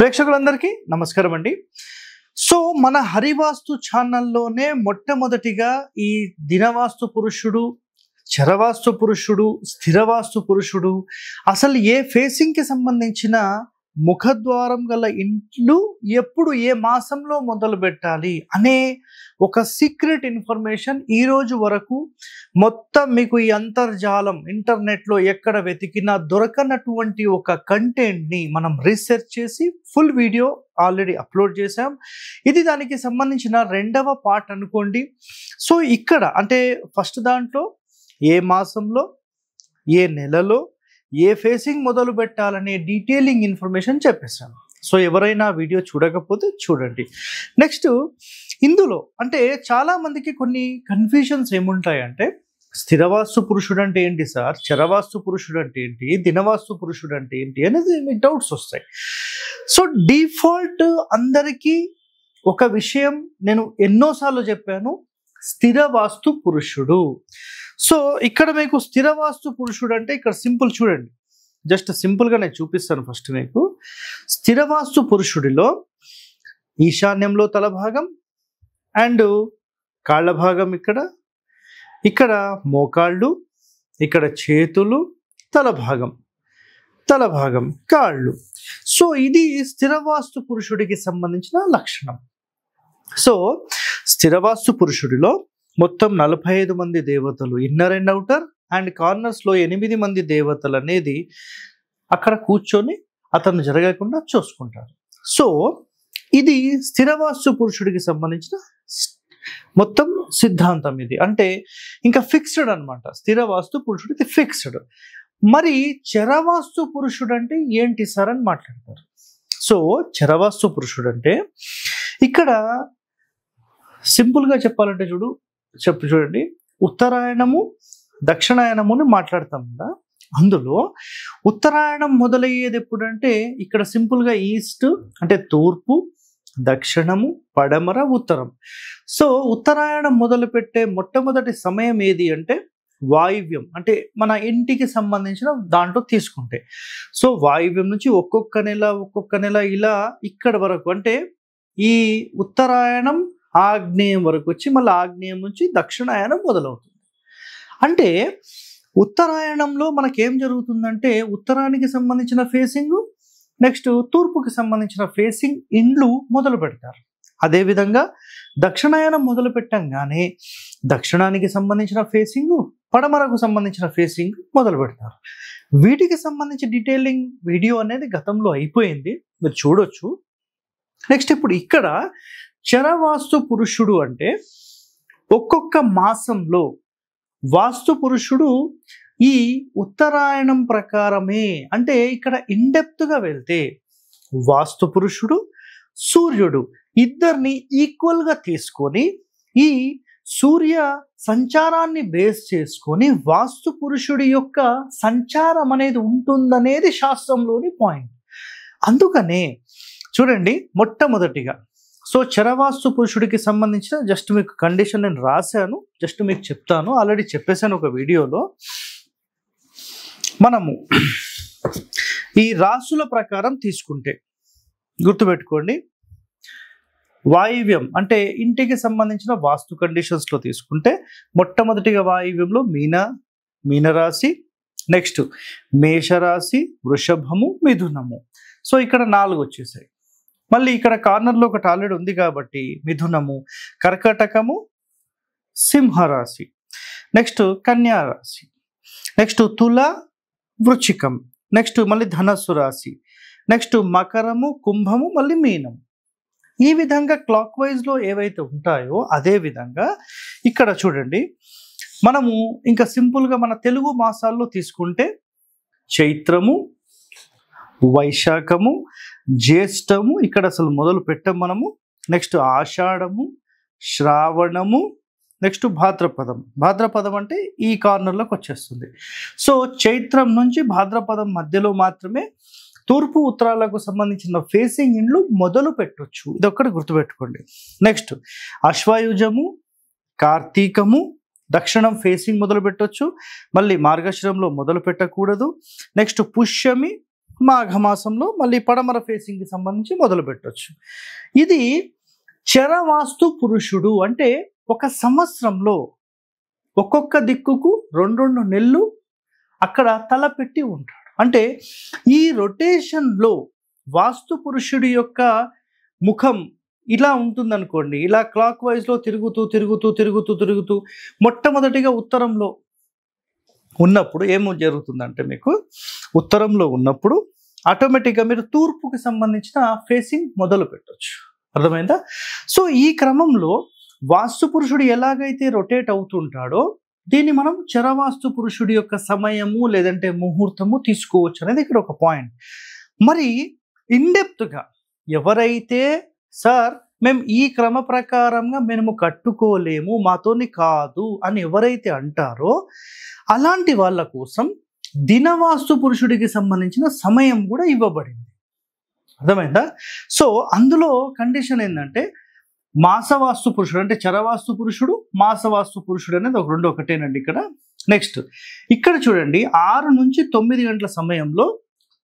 ప్రేక్షకులందరికీ నమస్కారం అండి. సో మన హరివాస్తు ఛానల్లోనే మొట్టమొదటిగా ఈ దినవాస్తు పురుషుడు, చరవాస్తు పురుషుడు, స్థిరవాస్తు పురుషుడు, అసలు ఏ ఫేసింగ్ కి సంబంధించిన ముఖద్వారం గల ఇంట్లు ఎప్పుడు ఏ మాసంలో మొదలు పెట్టాలి అనే ఒక సీక్రెట్ ఇన్ఫర్మేషన్ ఈ రోజు వరకు మొత్తం మీకు ఈ అంతర్జాలం ఇంటర్నెట్లో ఎక్కడ వెతికినా దొరకనటువంటి ఒక కంటెంట్ని మనం రీసెర్చ్ చేసి ఫుల్ వీడియో ఆల్రెడీ అప్లోడ్ చేసాం. ఇది దానికి సంబంధించిన రెండవ పార్ట్ అనుకోండి. సో ఇక్కడ అంటే ఫస్ట్ దాంట్లో ఏ మాసంలో, ఏ నెలలో, ఏ ఫేసింగ్ మొదలు పెట్టాలనే డీటెయిలింగ్ ఇన్ఫర్మేషన్ చెప్పేసాను. సో ఎవరైనా వీడియో చూడకపోతే చూడండి. నెక్స్ట్ ఇందులో అంటే చాలా మందికి కొన్ని కన్ఫ్యూజన్స్ ఏముంటాయంటే, స్థిరవాస్తు పురుషుడు అంటే ఏంటి సార్, చరవాస్తు పురుషుడు అంటే ఏంటి, దినవాస్తు పురుషుడు అంటే ఏంటి అనేది మీకు డౌట్స్ వస్తాయి. సో డిఫాల్ట్ అందరికీ ఒక విషయం నేను ఎన్నోసార్లు చెప్పాను, స్థిరవాస్తు పురుషుడు. సో ఇక్కడ మీకు స్థిరవాస్తు పురుషుడు అంటే ఇక్కడ సింపుల్ చూడండి, జస్ట్ సింపుల్గా నేను చూపిస్తాను. ఫస్ట్ మీకు స్థిరవాస్తు పురుషుడిలో ఈశాన్యంలో తల భాగం అండ్ కాళ్ళ భాగం, ఇక్కడ మోకాళ్ళు, ఇక్కడ చేతులు, తల భాగం కాళ్ళు. సో ఇది స్థిరవాస్తు పురుషుడికి సంబంధించిన లక్షణం. సో స్థిరవాస్తు పురుషుడిలో మొత్తం 45 మంది దేవతలు, ఇన్నర్ అండ్ అవుటర్ అండ్ కార్నర్స్లో 8 మంది దేవతలు అనేది అక్కడ కూర్చొని అతను జరగకుండా చూసుకుంటారు. సో ఇది స్థిరవాస్తు పురుషుడికి సంబంధించిన మొత్తం సిద్ధాంతం. ఇది అంటే ఇంకా ఫిక్స్డ్ అనమాట. స్థిరవాస్తు పురుషుడికి ఫిక్స్డ్. మరి చరవాస్తు పురుషుడు అంటే ఏంటి సార్ అని మాట్లాడతారు. సో చరవాస్తు పురుషుడు అంటే ఇక్కడ సింపుల్గా చెప్పాలంటే చూడండి, ఉత్తరాయణము దక్షిణాయనముని మాట్లాడతాం కదా, అందులో ఉత్తరాయణం మొదలయ్యేది ఎప్పుడంటే ఇక్కడ సింపుల్గా ఈస్ట్ అంటే తూర్పు, దక్షిణము, పడమర, ఉత్తరం. సో ఉత్తరాయణం మొదలుపెట్టే మొట్టమొదటి సమయం ఏది అంటే వాయువ్యం, అంటే మన ఇంటికి సంబంధించిన దాంట్లో తీసుకుంటే. సో వాయువ్యం నుంచి ఒక్కొక్క నెల ఇలా ఇక్కడ వరకు, అంటే ఈ ఉత్తరాయణం ఆగ్నేయం వరకు వచ్చి మళ్ళీ ఆగ్నేయం నుంచి దక్షిణాయనం మొదలవుతుంది. అంటే ఉత్తరాయణంలో మనకేం జరుగుతుందంటే ఉత్తరానికి సంబంధించిన ఫేసింగ్, నెక్స్ట్ తూర్పుకి సంబంధించిన ఫేసింగ్ ఇండ్లు మొదలు పెడతారు. అదేవిధంగా దక్షిణాయనం మొదలు పెట్టంగానే దక్షిణానికి సంబంధించిన ఫేసింగ్, పడమరకు సంబంధించిన ఫేసింగ్ మొదలు పెడతారు. వీటికి సంబంధించి డీటెయిలింగ్ వీడియో అనేది గతంలో అయిపోయింది, మీరు చూడొచ్చు. నెక్స్ట్ ఇప్పుడు ఇక్కడ చరవాస్తు పురుషుడు అంటే ఒక్కొక్క మాసంలో వాస్తు పురుషుడు ఈ ఉత్తరాయణం ప్రకారమే, అంటే ఇక్కడ ఇన్డెప్త్గా వెళ్తే వాస్తు పురుషుడు, సూర్యుడు ఇద్దరిని ఈక్వల్గా తీసుకొని ఈ సూర్య సంచారాన్ని బేస్ చేసుకొని వాస్తు పురుషుడి యొక్క సంచారం అనేది ఉంటుందనేది శాస్త్రంలోని పాయింట్. అందుకనే చూడండి, మొట్టమొదటిగా సో చరవాస్తు పురుషుడికి సంబంధించిన జస్ట్ మీకు కండిషన్ నేను రాశాను, జస్ట్ మీకు చెప్తాను, ఆల్రెడీ చెప్పేశాను ఒక వీడియోలో. మనము ఈ రాసుల ప్రకారం తీసుకుంటే గుర్తుపెట్టుకోండి, వాయువ్యం అంటే ఇంటికి సంబంధించిన వాస్తు కండిషన్స్లో తీసుకుంటే మొట్టమొదటిగా వాయువ్యంలో మీనరాశి, నెక్స్ట్ మేషరాశి, వృషభము, మిథునము. సో ఇక్కడ 4 వచ్చేసాయి. మళ్ళీ ఇక్కడ కార్నర్లో ఒకటి ఆల్రెడీ ఉంది కాబట్టి మిథునము, కర్కాటకము, సింహరాశి, నెక్స్ట్ కన్యా రాశి, నెక్స్ట్ తుల, వృచ్చికం, నెక్స్ట్ మళ్ళీ ధనస్సు రాశి, నెక్స్ట్ మకరము, కుంభము, మళ్ళీ మీనము. ఈ విధంగా క్లాక్ వైజ్లో ఏవైతే ఉంటాయో అదే విధంగా ఇక్కడ చూడండి, మనము ఇంకా సింపుల్గా మన తెలుగు మాసాల్లో తీసుకుంటే చైత్రము, వైశాఖము, జ్యేష్ఠము, ఇక్కడ అసలు మొదలు పెట్టాం మనము, నెక్స్ట్ ఆషాఢము, శ్రావణము, నెక్స్ట్ భాద్రపదం అంటే ఈ కార్నర్లోకి వచ్చేస్తుంది. సో చైత్రం నుంచి భాద్రపదం మధ్యలో మాత్రమే తూర్పు ఉత్తరాలకు సంబంధించిన ఫేసింగ్ ఇండ్లు మొదలు పెట్టొచ్చు. ఇదొక్కటి గుర్తుపెట్టుకోండి. నెక్స్ట్ అశ్వయుజము, కార్తీకము, దక్షిణం ఫేసింగ్ మొదలు పెట్టొచ్చు, మళ్ళీ మార్గశిరంలో మొదలు పెట్టకూడదు. నెక్స్ట్ పుష్యమి, మాఘమాసంలో మళ్ళీ పడమర ఫేసింగ్కి సంబంధించి మొదలు పెట్టవచ్చు. ఇది చరవాస్తు పురుషుడు అంటే ఒక సంవత్సరంలో ఒక్కొక్క దిక్కుకు 2 నెలలు అక్కడ తలపెట్టి ఉంటాడు. అంటే ఈ రొటేషన్లో వాస్తు పురుషుడి యొక్క ముఖం ఇలా ఉంటుందనుకోండి, ఇలా క్లాక్ వైజ్లో తిరుగుతూ మొట్టమొదటిగా ఉత్తరంలో ఉన్నప్పుడు ఏమో జరుగుతుందంటే, మీకు ఉత్తరంలో ఉన్నప్పుడు ఆటోమేటిక్గా మీరు తూర్పుకి సంబంధించిన ఫేసింగ్ మొదలు పెట్టవచ్చు. అర్థమైందా? సో ఈ క్రమంలో వాస్తు పురుషుడు ఎలాగైతే రొటేట్ అవుతుంటాడో దీన్ని మనం చరవాస్తు పురుషుడి యొక్క సమయము లేదంటే ముహూర్తము తీసుకోవచ్చు అనేది ఇక్కడ ఒక పాయింట్. మరి ఇన్డెప్త్గా ఎవరైతే సార్ మేము ఈ క్రమ ప్రకారంగా మేము కట్టుకోలేము, మాతోని కాదు అని ఎవరైతే అంటారో అలాంటి వాళ్ళ కోసం దినవాస్తు పురుషుడికి సంబంధించిన సమయం కూడా ఇవ్వబడింది. అర్థమైందా? సో అందులో కండిషన్ ఏంటంటే మాసవాస్తు పురుషుడు అంటే చరవాస్తు పురుషుడు, మాసవాస్తు పురుషుడు అనేది ఒక రెండు ఒకటేనండి ఇక్కడ. నెక్స్ట్ ఇక్కడ చూడండి 6 నుంచి 9 గంటల సమయంలో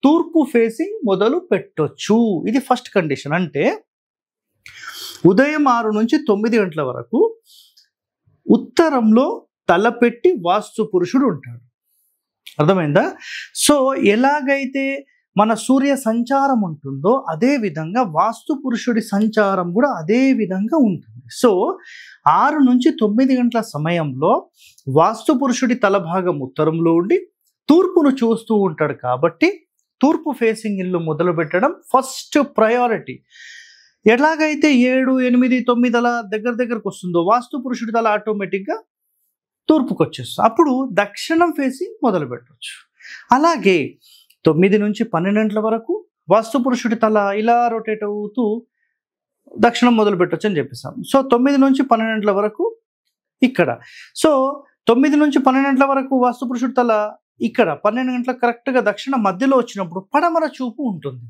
తూర్పు ఫేసింగ్ మొదలు పెట్టొచ్చు. ఇది ఫస్ట్ కండిషన్. అంటే ఉదయం 6 నుంచి 9 గంటల వరకు ఉత్తరంలో తలపెట్టి వాస్తు పురుషుడు ఉంటాడు. అర్థమైందా? సో ఎలాగైతే మన సూర్య సంచారం ఉంటుందో అదే విధంగా వాస్తు పురుషుడి సంచారం కూడా అదే విధంగా ఉంటుంది. సో 6 నుంచి 9 గంటల సమయంలో వాస్తు పురుషుడి తల భాగం ఉత్తరంలో ఉండి తూర్పును చూస్తూ ఉంటాడు. కాబట్టి తూర్పు ఫేసింగ్ ఇల్లు మొదలు పెట్టడం ఫస్ట్ ప్రయారిటీ. ఎలాగైతే 7, 8, 9 అలా దగ్గరకు వస్తుందో వాస్తు పురుషుడి తల ఆటోమేటిక్గా తూర్పుకు వచ్చేస్తుంది. అప్పుడు దక్షిణం ఫేసింగ్ మొదలు పెట్టవచ్చు. అలాగే 9 నుంచి 12 గంటల వరకు వాస్తు పురుషుడి తల ఇలా రొటేట్ అవుతూ దక్షిణం మొదలు పెట్టవచ్చు అని చెప్పేసాం. సో 9 నుంచి 12 గంటల వరకు ఇక్కడ. సో 9 నుంచి 12 గంటల వరకు వాస్తు పురుషుడి తల ఇక్కడ 12 గంటల కరెక్ట్గా దక్షిణ మధ్యలో వచ్చినప్పుడు పడమర చూపు ఉంటుంది.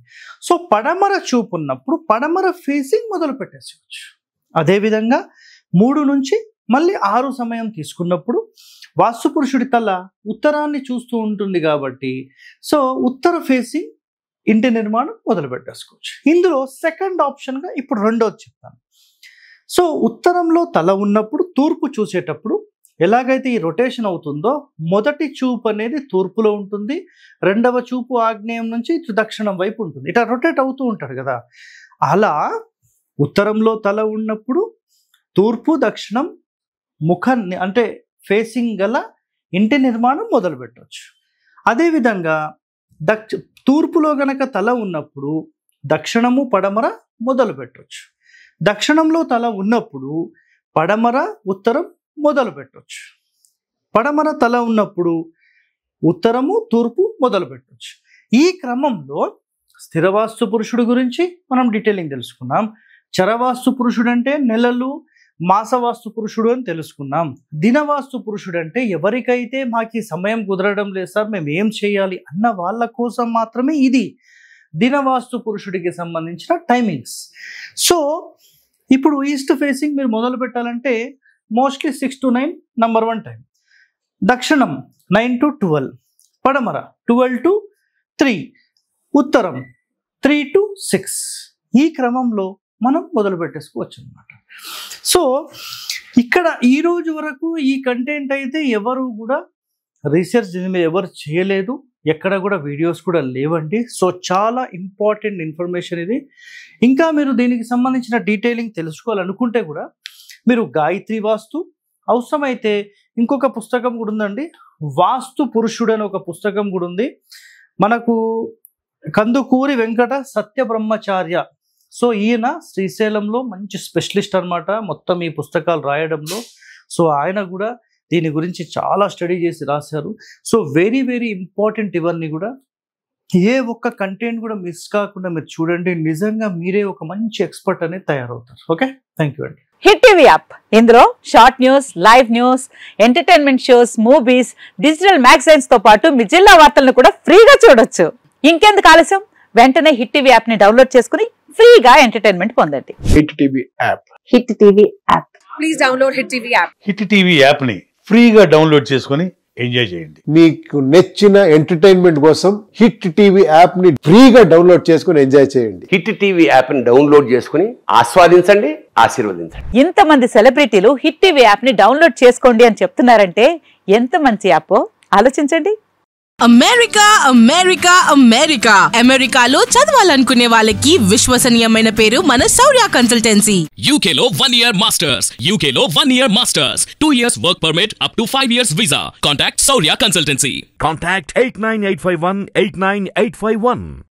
సో పడమర చూపు ఉన్నప్పుడు పడమర ఫేసింగ్ మొదలు పెట్టేసుకోవచ్చు. అదేవిధంగా 3 నుంచి మళ్ళీ 6 సమయం తీసుకున్నప్పుడు వాస్తు పురుషుడి తల ఉత్తరాన్ని చూస్తూ ఉంటుంది కాబట్టి సో ఉత్తర ఫేసింగ్ ఇంటి నిర్మాణం మొదలు పెట్టేసుకోవచ్చు. ఇందులో సెకండ్ ఆప్షన్గా ఇప్పుడు రెండోది చెప్తాను. సో ఉత్తరంలో తల ఉన్నప్పుడు తూర్పు చూసేటప్పుడు ఎలాగైతే ఈ రొటేషన్ అవుతుందో మొదటి చూపు అనేది తూర్పులో ఉంటుంది, రెండవ చూపు ఆగ్నేయం నుంచి దక్షిణం వైపు ఉంటుంది. ఇట్లా రొటేట్ అవుతూ ఉంటాడు కదా. అలా ఉత్తరంలో తల ఉన్నప్పుడు తూర్పు దక్షిణం ముఖాన్ని అంటే ఫేసింగ్ గల ఇంటి నిర్మాణం మొదలు పెట్టవచ్చు. అదేవిధంగా తూర్పులో గనక తల ఉన్నప్పుడు దక్షిణము పడమర మొదలు పెట్టవచ్చు. దక్షిణంలో తల ఉన్నప్పుడు పడమర ఉత్తరం మొదలు పెట్టవచ్చు. పడమర తల ఉన్నప్పుడు ఉత్తరము తూర్పు మొదలు పెట్టవచ్చు. ఈ క్రమంలో స్థిరవాస్తు పురుషుడు గురించి మనం డీటెయిలింగ్ తెలుసుకున్నాం. చరవాస్తు పురుషుడు అంటే నెలలు, మాసవాస్తు పురుషుడు అని తెలుసుకున్నాం. దినవాస్తు పురుషుడు అంటే ఎవరికైతే మాకు ఈ సమయం కుదరడం లేదు సార్ మేము ఏం చేయాలి అన్న వాళ్ళ కోసం మాత్రమే ఇది దినవాస్తు పురుషుడికి సంబంధించిన టైమింగ్స్. సో ఇప్పుడు ఈస్ట్ ఫేసింగ్ మీరు మొదలు పెట్టాలంటే మోస్ట్లీ 6 to 9 నంబర్ 1 టైం, దక్షిణం 9 to 12, పడమర 12 to 3, ఉత్తరం 3 to 6. ఈ క్రమంలో మనం మొదలు పెట్టేసుకోవచ్చు అన్నమాట. సో ఇక్కడ ఈ రోజు వరకు ఈ కంటెంట్ అయితే ఎవరు కూడా రీసెర్చ్ దీని మీద ఎవరు చేయలేదు, ఎక్కడ కూడా వీడియోస్ కూడా లేవండి. సో చాలా ఇంపార్టెంట్ ఇన్ఫర్మేషన్ ఇది. ఇంకా మీరు దీనికి సంబంధించిన డీటెయిలింగ్ తెలుసుకోవాలనుకుంటే కూడా మీరు గాయత్రి వాస్తు, అవసరమైతే ఇంకొక పుస్తకం కూడా ఉందండి, వాస్తు పురుషుడు అని ఒక పుస్తకం కూడా ఉంది మనకు, కందుకూరి వెంకట సత్య బ్రహ్మచార్య. సో ఈయన శ్రీశైలంలో మంచి స్పెషలిస్ట్ అనమాట మొత్తం ఈ పుస్తకాలు రాయడంలో. సో ఆయన కూడా దీని గురించి చాలా స్టడీ చేసి రాశారు. సో వెరీ వెరీ ఇంపార్టెంట్ ఇవన్నీ కూడా. ఏ ఒక్క కంటెంట్ కూడా మిస్ కాకుండా మీరు చూడండి, నిజంగా మీరే ఒక మంచి ఎక్స్పర్ట్ అనేది తయారవుతారు. ఓకే, థ్యాంక్ యూ అండి. హిట్ టీవీ యాప్, ఇందులో short news, live news, entertainment shows, movies, digital magazines తో పాటు మీ జిల్లా వార్తలను కూడా ఫ్రీగా చూడొచ్చు. ఇంకెందుకు ఆలస్యం, వెంటనే హిట్ టీవీ యాప్ ని డౌన్లోడ్ చేసుకుని ఫ్రీగా ఎంటర్టైన్మెంట్ పొందండి. Hit TV app. Hit TV app. Please download Hit TV app. Hit TV app ని ఫ్రీగా డౌన్లోడ్ చేసుకొని ఎంజాయ్ చేయండి. మీకు నచ్చిన ఎంటర్టైన్మెంట్ కోసం హిట్ టీవీ యాప్ ని ఫ్రీగా డౌన్లోడ్ చేసుకుని ఎంజాయ్ చేయండి. హిట్ టీవీ యాప్ ని డౌన్లోడ్ చేసుకుని ఆస్వాదించండి, ఆశీర్వదించండి. ఇంతమంది సెలబ్రిటీలు హిట్ టీవీ యాప్ ని డౌన్లోడ్ చేసుకోండి అని చెప్తున్నారంటే ఎంత మంచి యాప్ ఆలోచించండి. అమెరికా అమెరికా అమెరికా అమెరికాలో చదవాలనుకునే వాళ్ళకి విశ్వసనీయమైన పేరు మన శౌర్య కన్సల్టెన్సీ. UK లో 1 year masters, UK లో 1 year masters, 2 years work permit up to 5 years visa. Contact Saurya Consultancy. Contact 89851 89851.